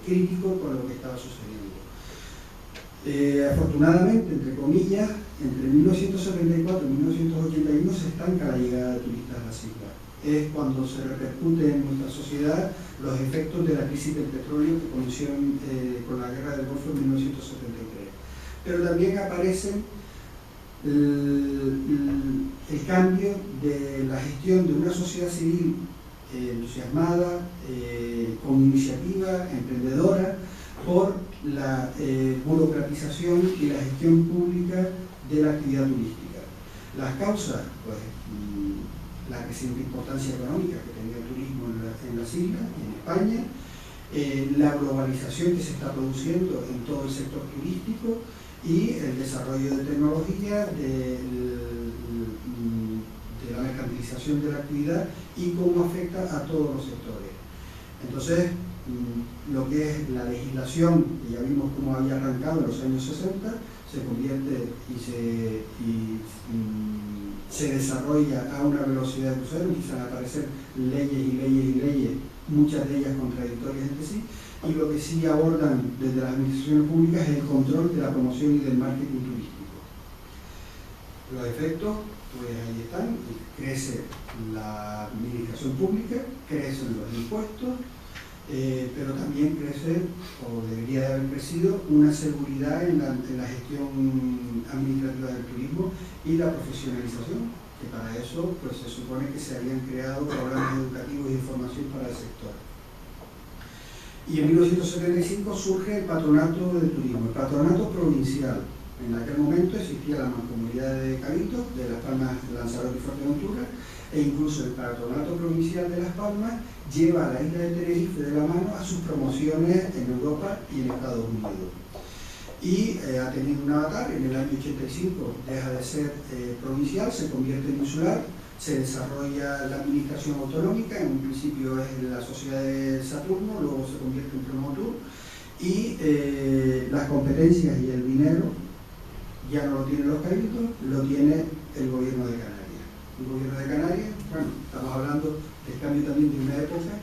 crítico con lo que estaba sucediendo. Afortunadamente, entre comillas, entre 1974 y 1981 se estanca la llegada de turistas a las islas. Es cuando se repercute en nuestra sociedad los efectos de la crisis del petróleo que comenzó con la guerra del Golfo en 1973. Pero también aparece el cambio de la gestión de una sociedad civil entusiasmada, con iniciativa, emprendedora, por la burocratización y la gestión pública de la actividad turística. Las causas, pues, la creciente importancia económica que tenía el turismo en las islas, en España, la globalización que se está produciendo en todo el sector turístico y el desarrollo de tecnología, de la mercantilización de la actividad y cómo afecta a todos los sectores. Entonces, lo que es la legislación, que ya vimos cómo había arrancado en los años 60, se convierte y se desarrolla a una velocidad de crucero, empiezan a aparecer leyes y leyes y leyes, muchas de ellas contradictorias entre sí, y lo que sí abordan desde las administraciones públicas es el control de la promoción y del marketing turístico. Los efectos, pues ahí están: crece la administración pública, crecen los impuestos, pero también crece, o debería de haber crecido, una seguridad en la gestión administrativa del turismo y la profesionalización, que para eso pues, se supone que se habían creado programas educativos y de formación para el sector. Y en 1975 surge el Patronato de Turismo, el Patronato Provincial. En aquel momento existía la Mancomunidad de Cabildos, de Las Palmas, Lanzarote y Fuerteventura, e incluso el Patronato Provincial de Las Palmas lleva a la isla de Tenerife de la mano a sus promociones en Europa y en Estados Unidos. Y ha tenido un avatar, en el año 85 deja de ser provincial, se convierte en insular, se desarrolla la administración autonómica, en un principio es la sociedad de Saturno, luego se convierte en Promotur, y las competencias y el dinero ya no lo tienen los cabildos, lo tiene el gobierno de Canarias. El gobierno de Canarias, bueno, estamos hablando del cambio también de una época,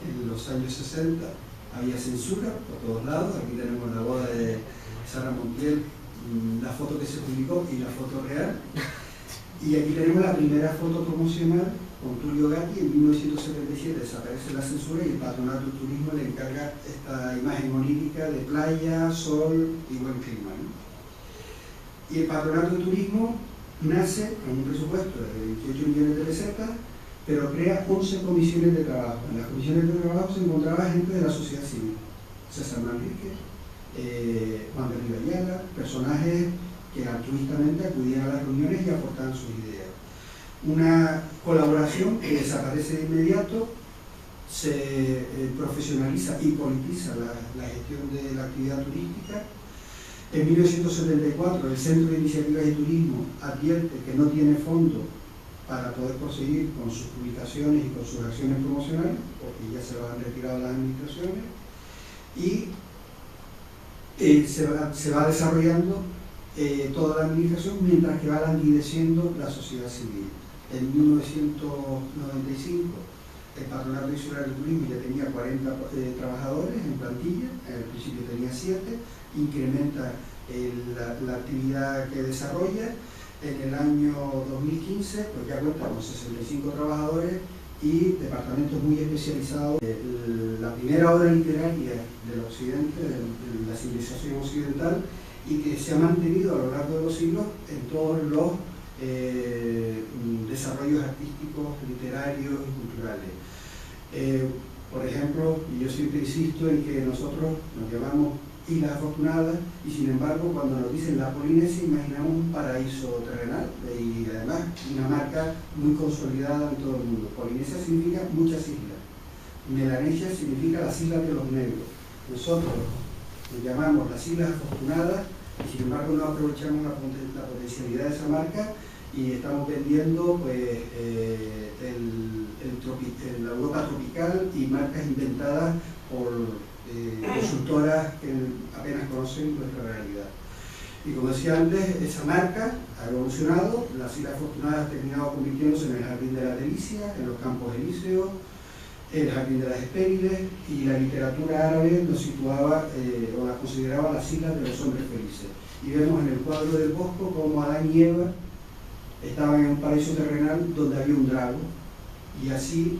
en los años 60 había censura por todos lados. Aquí tenemos la boda de Sara Montiel, la foto que se publicó y la foto real. Y aquí tenemos la primera foto promocional con Tulio Gatti. En 1977 desaparece la censura y el Patronato de Turismo le encarga esta imagen onírica de playa, sol y buen clima, ¿no? Y el Patronato de Turismo nace con un presupuesto de 28 millones de pesetas, pero crea 11 comisiones de trabajo. En las comisiones de trabajo se encontraba gente de la sociedad civil, César Manrique, Juan de Río Ayala, personajes que altruistamente acudían a las reuniones y aportaban sus ideas. Una colaboración que desaparece de inmediato, se profesionaliza y politiza la gestión de la actividad turística. En 1974 el Centro de Iniciativas de Turismo advierte que no tiene fondo para poder proseguir con sus publicaciones y con sus acciones promocionales, porque ya se lo han retirado las administraciones, y se va desarrollando toda la administración, mientras que va languideciendo la sociedad civil. En 1995 el Patronato Insular de Turismo ya tenía 40 trabajadadores en plantilla, al principio tenía 7, incrementa la actividad que desarrolla. En el año 2015 pues ya cuenta con 65 trabajadores y departamentos muy especializados. La primera obra literaria del occidente, de la civilización occidental, y que se ha mantenido a lo largo de los siglos en todos los desarrollos artísticos, literarios y culturales. Por ejemplo, yo siempre insisto en que nosotros nos llamamos Islas Afortunadas y sin embargo cuando nos dicen la Polinesia imaginamos un paraíso terrenal y además una marca muy consolidada en todo el mundo. Polinesia significa muchas islas, Melanesia significa las islas de los negros. Nosotros nos llamamos las Islas Afortunadas y sin embargo no aprovechamos la potencialidad de esa marca y estamos vendiendo pues, la Europa tropical y marcas inventadas por consultoras que apenas conocen nuestra realidad. Y como decía antes, esa marca ha evolucionado, las Islas Afortunadas han terminado convirtiéndose en el Jardín de la Delicia, en los Campos Elíseos, el Jardín de las Hespérides, y la literatura árabe lo situaba o la consideraba las Islas de los Hombres Felices. Y vemos en el cuadro del Bosco cómo Adán y Eva estaban en un paraíso terrenal donde había un drago, y así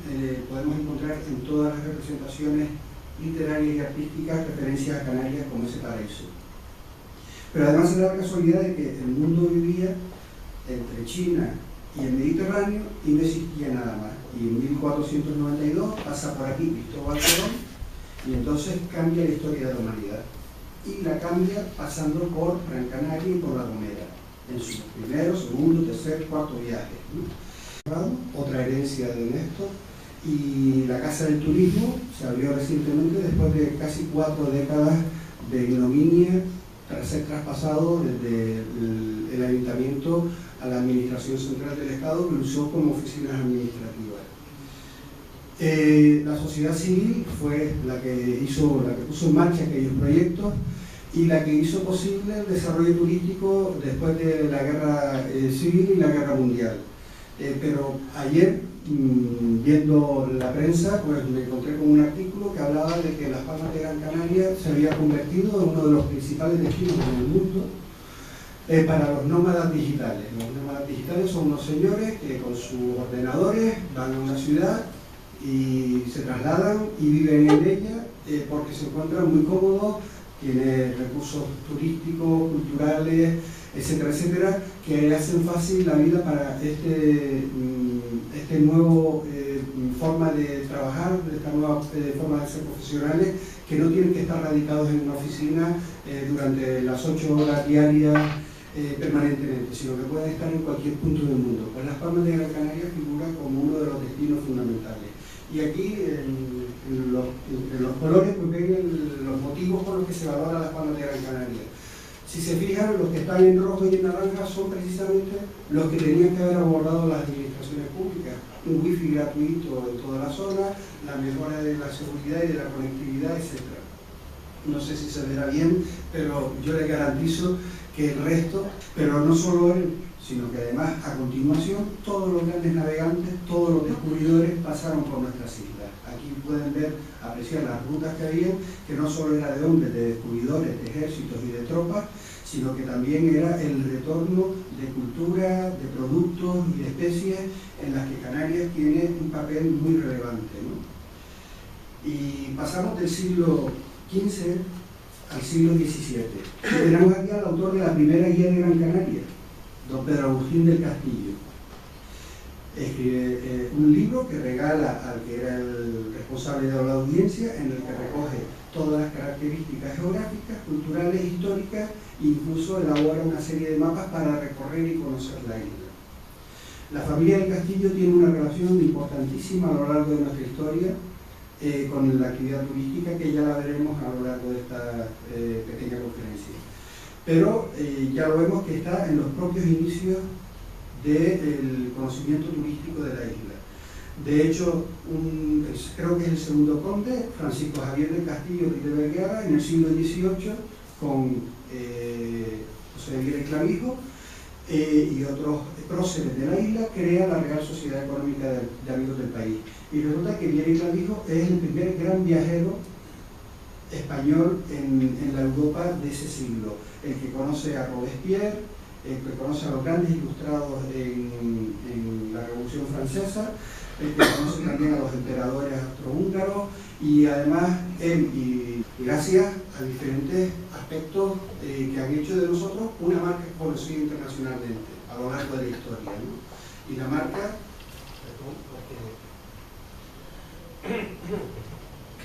podemos encontrar en todas las representaciones literarias y artísticas referencias a Canarias como ese paraíso. Pero además se da la casualidad de que el mundo vivía entre China y el Mediterráneo y no existía nada más. Y en 1492 pasa por aquí Cristóbal Colón y entonces cambia la historia de la humanidad. Y la cambia pasando por Gran Canaria y por La Gomera, en sus primero, segundo, tercer, cuarto viaje, ¿no? Otra herencia de Néstor. Y la Casa del Turismo se abrió recientemente después de casi 4 décadas de ignominia tras ser traspasado desde el ayuntamiento a la Administración Central del Estado, que lo usó como oficinas administrativas. La sociedad civil fue la que puso en marcha aquellos proyectos y la que hizo posible el desarrollo turístico después de la Guerra Civil y la Guerra Mundial. Pero ayer, viendo la prensa, pues me encontré con un artículo que hablaba de que Las Palmas de Gran Canaria se había convertido en uno de los principales destinos en el mundo para los nómadas digitales. Los nómadas digitales son unos señores que con sus ordenadores van a una ciudad y se trasladan y viven en ella porque se encuentran muy cómodos, tienen recursos turísticos, culturales, etcétera, etcétera, que hacen fácil la vida para este nuevo forma de trabajar, esta nueva forma de ser profesionales, que no tienen que estar radicados en una oficina durante las 8 horas diarias permanentemente, sino que pueden estar en cualquier punto del mundo. Pues Las Palmas de Gran Canaria figura como uno de los destinos fundamentales. Y aquí en los colores pues ven los motivos por los que se valora Las Palmas de Gran Canaria. Si se fijan, los que están en rojo y en naranja son precisamente los que tenían que haber abordado las administraciones públicas. Un wifi gratuito en toda la zona, la mejora de la seguridad y de la conectividad, etc. No sé si se verá bien, pero yo les garantizo que el resto, pero no solo él, sino que además a continuación todos los grandes navegantes, todos los descubridores pasaron por nuestras islas. Aquí pueden ver, apreciar las rutas que había, que no solo era de hombres, de descubridores, de ejércitos y de tropas, sino que también era el retorno de cultura, de productos y de especies en las que Canarias tiene un papel muy relevante, ¿no? Y pasamos del siglo XV al siglo XVII. Tenemos aquí al autor de la primera guía de Gran Canaria, don Pedro Agustín del Castillo. Escribe un libro que regala al que era el responsable de la audiencia, en el que recoge todas las características geográficas, culturales, históricas, e incluso elabora una serie de mapas para recorrer y conocer la isla. La familia del Castillo tiene una relación importantísima a lo largo de nuestra historia con la actividad turística, que ya la veremos a lo largo de esta pequeña conferencia. Pero ya lo vemos que está en los propios inicios del conocimiento turístico de la isla. De hecho, creo que es el segundo conde, Francisco Javier del Castillo y de Vergara, en el siglo XVIII, con José Miguel Clavijo y otros próceres de la isla, crea la Real Sociedad Económica de Amigos del País. Y resulta que Viera y Clavijo es el primer gran viajero español en la Europa de ese siglo, el que conoce a Robespierre, el que conoce a los grandes ilustrados en la Revolución Francesa, el que conoce también a los emperadores austrohúngaros, y además él, y gracias a diferentes aspectos que han hecho de nosotros una marca conocida internacionalmente a lo largo de la historia, ¿no? Y la marca,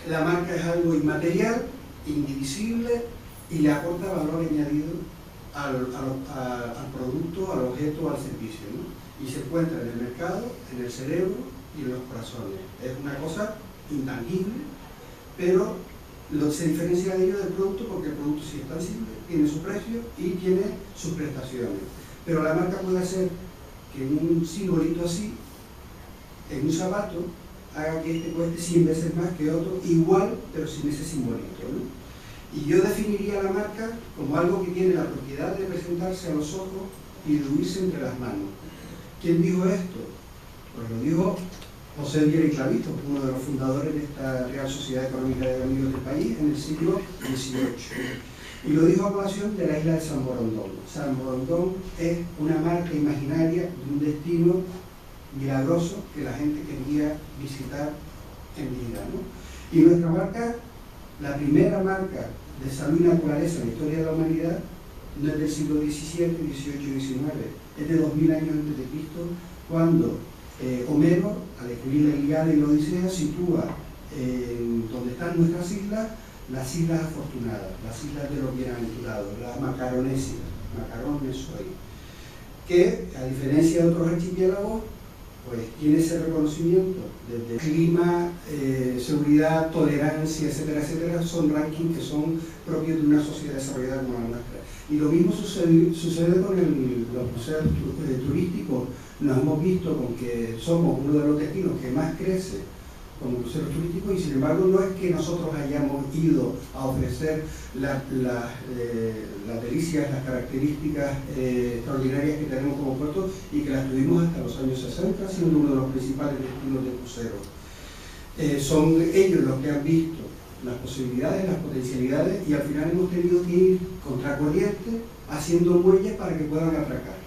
la marca es algo inmaterial, indivisible, y le aporta valor añadido al producto, al objeto, al servicio, ¿no? Y se encuentra en el mercado, en el cerebro y en los corazones. Es una cosa intangible, pero se diferencia de ello del producto porque el producto sí es tangible, tiene su precio y tiene sus prestaciones. Pero la marca puede hacer que un simbolito así, en un zapato, haga que este cueste 100 veces más que otro, igual, pero sin ese simbolito, ¿no? Y yo definiría la marca como algo que tiene la propiedad de presentarse a los ojos y diluirse entre las manos. ¿Quién dijo esto? Pues lo dijo José Viera y Clavito, uno de los fundadores de esta Real Sociedad Económica de Amigos del País en el siglo XVIII. Y lo dijo a colación de la isla de San Borondón. San Borondón es una marca imaginaria de un destino milagroso que la gente quería visitar en vida, ¿no? Y nuestra marca, la primera marca de salud y naturaleza en la historia de la humanidad, no es del siglo XVII, XVIII y XIX, es de 2000 años antes de Cristo, cuando Homero, al escribir la Ilíada y la Odisea, sitúa donde están nuestras islas, las islas afortunadas, las islas de los bienaventurados, las macaronésidas, macarones hoy, que a diferencia de otros archipiélagos, pues tiene ese reconocimiento desde clima, seguridad, tolerancia, etcétera, etcétera, son rankings que son propios de una sociedad desarrollada como la nuestra. Y lo mismo sucede con los museos turísticos. Nos hemos visto con que somos uno de los destinos que más crece como cruceros turísticos, y sin embargo no es que nosotros hayamos ido a ofrecer las delicias, las características extraordinarias que tenemos como puerto y que las tuvimos hasta los años 60, siendo uno de los principales destinos de cruceros. Son ellos los que han visto las posibilidades, las potencialidades, y al final hemos tenido que ir contracorriente haciendo muelles para que puedan atracar.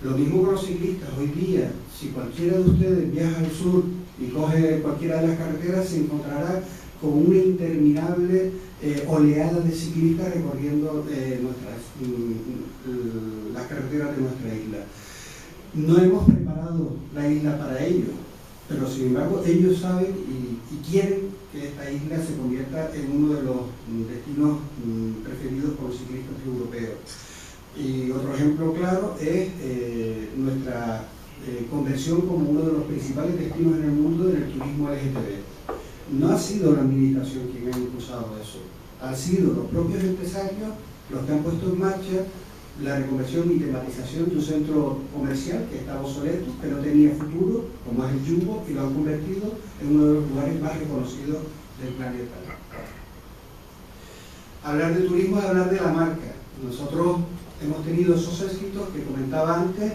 Lo mismo con los ciclistas. Hoy día, si cualquiera de ustedes viaja al sur y coge cualquiera de las carreteras, se encontrará con una interminable oleada de ciclistas recorriendo las carreteras de nuestra isla. No hemos preparado la isla para ello, pero sin embargo ellos saben y quieren que esta isla se convierta en uno de los destinos preferidos por los ciclistas europeos. Y otro ejemplo claro es nuestra conversión como uno de los principales destinos en el mundo en el turismo LGTB. No ha sido la administración quien ha impulsado eso, han sido los propios empresarios los que han puesto en marcha la reconversión y tematización de un centro comercial que estaba obsoleto, que no tenía futuro, como es el Jumbo, y lo han convertido en uno de los lugares más reconocidos del planeta. Hablar de turismo es hablar de la marca. Nosotros hemos tenido esos éxitos que comentaba antes,